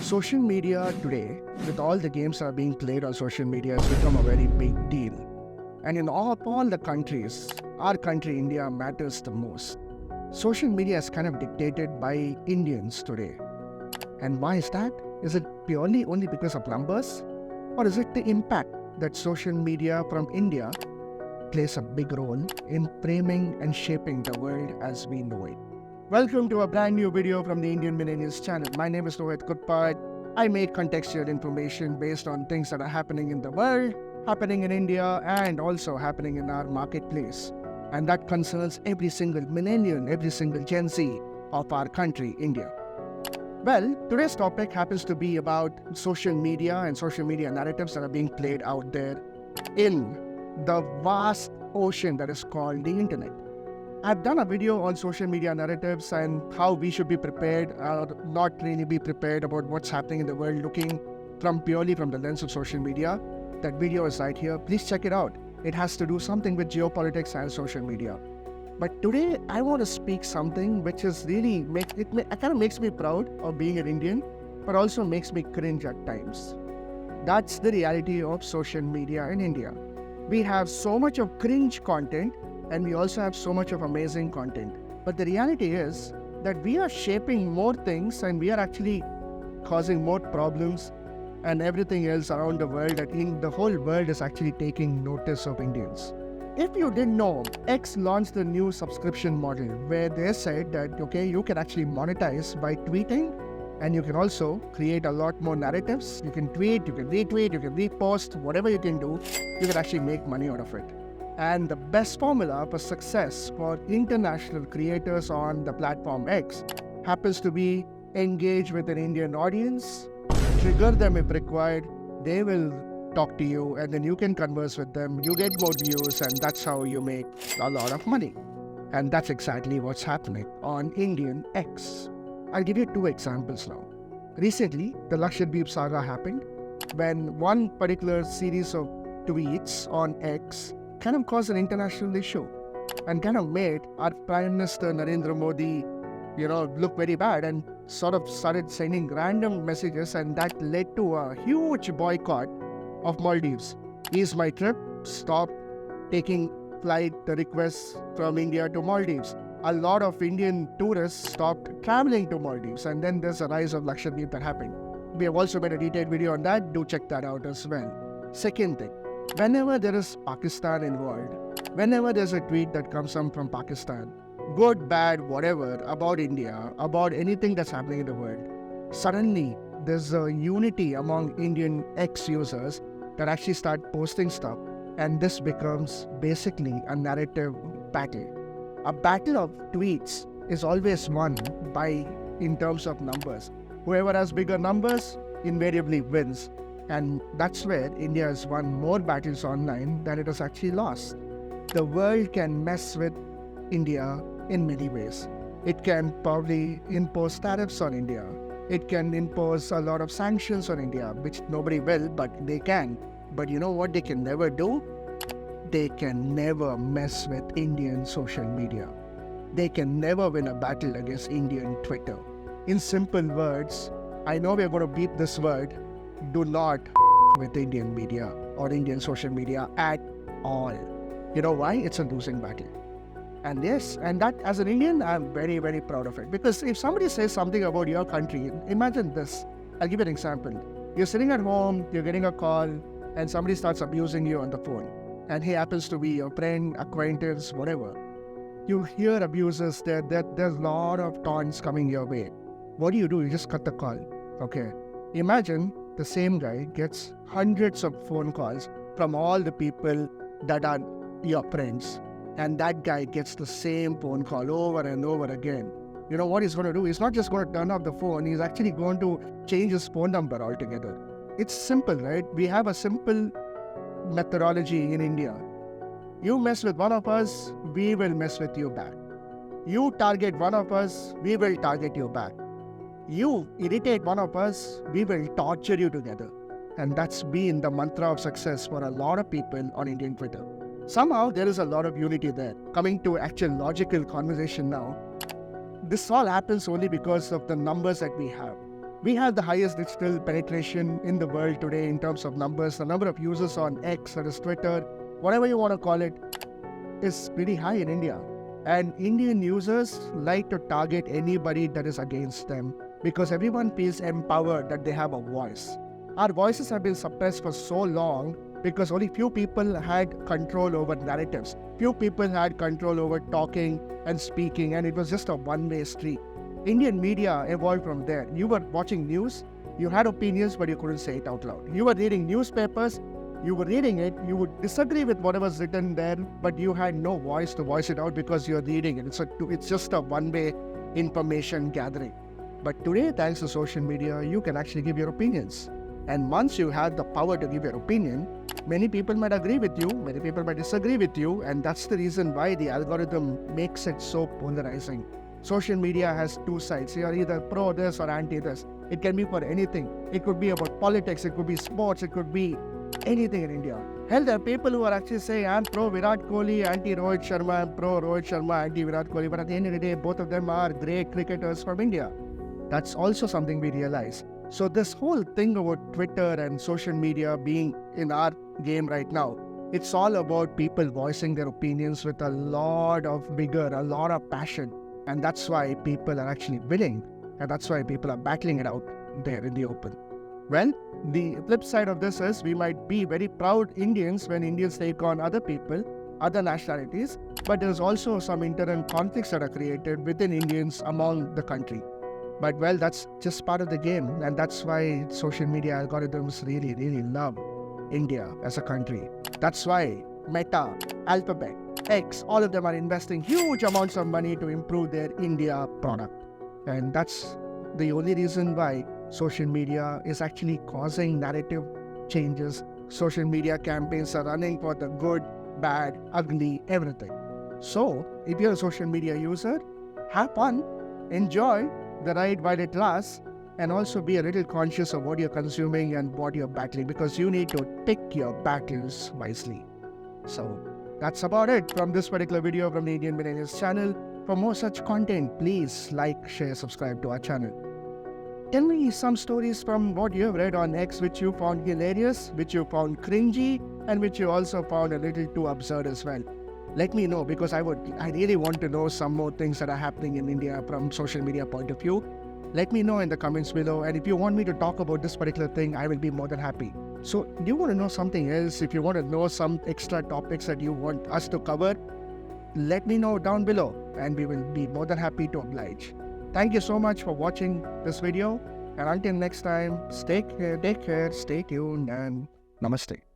Social media today, with all the games that are being played on social media, has become a very big deal. And in all the countries, our country, India, matters the most. Social media is kind of dictated by Indians today. And why is that? Is it purely only because of numbers? Or is it the impact that social media from India plays a big role in framing and shaping the world as we know it? Welcome to a brand new video from the Indian Millennials channel. My name is Rohit Kutpad. I make contextual information based on things that are happening in the world, happening in India, and also happening in our marketplace. And that concerns every single millennial, every single Gen Z of our country, India. Well, today's topic happens to be about social media and social media narratives that are being played out there in the vast ocean that is called the internet. I've done a video on social media narratives and how we should be prepared or not really be prepared about what's happening in the world looking purely from the lens of social media. That video is right here. Please check it out. It has to do something with geopolitics and social media. But today I want to speak something which is really kind of makes me proud of being an Indian, but also makes me cringe at times. That's the reality of social media in India. We have so much of cringe content and we also have so much of amazing content. But the reality is that we are shaping more things and we are actually causing more problems and everything else around the world. The whole world is actually taking notice of Indians. If you didn't know, X launched a new subscription model where they said that, okay, you can actually monetize by tweeting and you can also create a lot more narratives. You can tweet, you can retweet, you can repost, whatever you can do, you can actually make money out of it. And the best formula for success for international creators on the platform X happens to be engage with an Indian audience, trigger them if required, they will talk to you and then you can converse with them, you get more views and that's how you make a lot of money. And that's exactly what's happening on Indian X. I'll give you two examples now. Recently, the Lakshadweep saga happened when one particular series of tweets on X kind of caused an international issue and kind of made our Prime Minister Narendra Modi, look very bad and sort of started sending random messages and that led to a huge boycott of Maldives. Ease my trip, stop taking flight requests from India to Maldives. A lot of Indian tourists stopped traveling to Maldives and then there's a rise of Lakshadweep that happened. We have also made a detailed video on that, do check that out as well. Second thing, whenever there is Pakistan involved, whenever there's a tweet that comes from Pakistan, good, bad, whatever, about India, about anything that's happening in the world, suddenly there's a unity among Indian X users that actually start posting stuff and this becomes basically a narrative battle. A battle of tweets is always won in terms of numbers. Whoever has bigger numbers invariably wins. And that's where India has won more battles online than it has actually lost. The world can mess with India in many ways. It can probably impose tariffs on India. It can impose a lot of sanctions on India, which nobody will, but they can. But you know what they can never do? They can never mess with Indian social media. They can never win a battle against Indian Twitter. In simple words, I know we're going to beat this word, do not with Indian media or Indian social media at all. You know why? It's a losing battle. And yes, and that as an Indian, I'm very, very proud of it. Because if somebody says something about your country, imagine this. I'll give you an example. You're sitting at home, you're getting a call, and somebody starts abusing you on the phone. And he happens to be your friend, acquaintance, whatever. You hear abuses, there's a lot of taunts coming your way. What do? You just cut the call. Okay. Imagine the same guy gets hundreds of phone calls from all the people that are your friends. And that guy gets the same phone call over and over again. You know what he's going to do? He's not just going to turn off the phone. He's actually going to change his phone number altogether. It's simple, right? We have a simple methodology in India. You mess with one of us, we will mess with you back. You target one of us, we will target you back. You irritate one of us, we will torture you together. And that's been the mantra of success for a lot of people on Indian Twitter. Somehow there is a lot of unity there. Coming to actual logical conversation now, this all happens only because of the numbers that we have. We have the highest digital penetration in the world today in terms of numbers. The number of users on X, that is Twitter, whatever you want to call it, is pretty high in India. And Indian users like to target anybody that is against them because everyone feels empowered that they have a voice. Our voices have been suppressed for so long because only few people had control over narratives. Few people had control over talking and speaking, and it was just a one-way street. Indian media evolved from there. You were watching news, you had opinions, but you couldn't say it out loud. You were reading newspapers, you were reading it, you would disagree with what was written there, but you had no voice to voice it out because you're reading it. It's just a one-way information gathering. But today, thanks to social media, you can actually give your opinions. And once you have the power to give your opinion, many people might agree with you, many people might disagree with you, and that's the reason why the algorithm makes it so polarizing. Social media has two sides. You're either pro this or anti this. It can be for anything. It could be about politics, it could be sports, it could be anything in India. Hell, there are people who are actually saying, I'm pro Virat Kohli, anti Rohit Sharma, I'm pro Rohit Sharma, anti Virat Kohli. But at the end of the day, both of them are great cricketers from India. That's also something we realize. So this whole thing about Twitter and social media being in our game right now, it's all about people voicing their opinions with a lot of vigor, a lot of passion. And that's why people are actually willing. And that's why people are battling it out there in the open. Well, the flip side of this is we might be very proud Indians when Indians take on other people, other nationalities, but there's also some internal conflicts that are created within Indians among the country. But well, that's just part of the game, and that's why social media algorithms really, really love India as a country. That's why Meta, Alphabet, X, all of them are investing huge amounts of money to improve their India product. And that's the only reason why social media is actually causing narrative changes. Social media campaigns are running for the good, bad, ugly, everything. So, if you're a social media user, have fun, enjoy the ride while it lasts, and also be a little conscious of what you're consuming and what you're battling, because you need to pick your battles wisely. So, that's about it from this particular video from the Indian Millennials channel. For more such content, please like, share, subscribe to our channel. Tell me some stories from what you have read on X which you found hilarious, which you found cringy, and which you also found a little too absurd as well. Let me know, because I really want to know some more things that are happening in India from social media point of view. Let me know in the comments below, and if you want me to talk about this particular thing, I will be more than happy. So, do you want to know something else? If you want to know some extra topics that you want us to cover, let me know down below, and we will be more than happy to oblige. Thank you so much for watching this video, and until next time, take care, stay tuned, and namaste.